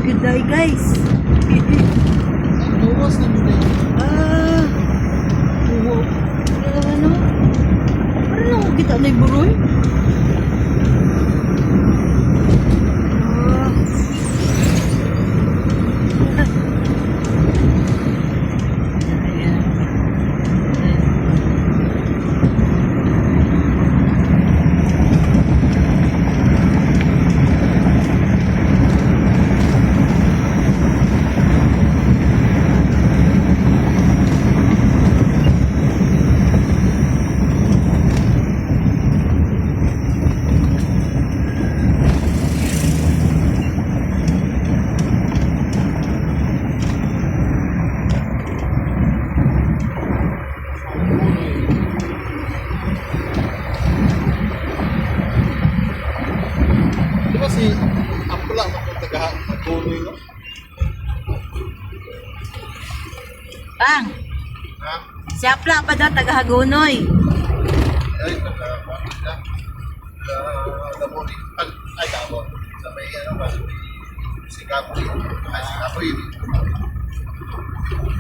good day, guys. Tuwas na mo din. Ah, oo. Ano? Ano lang kita na buroy? Di ba si Apla makong taga-tuloy, no? Bang, Ha? si Apla pa daw taga-Hagonoy. Ay, taga-Pamila. Labori. Ay, tama. Sa may, ano ba? Si Kapoy. Ay, si Kapoy.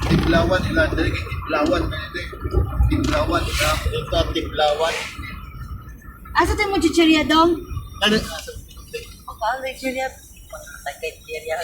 Tiblawan nila. Dali kay Tiblawan. Tiblawan. Ito, Tiblawan. Asa tayo mo chicheria dong? Ano? Okay, chicheria. Takay chicheria.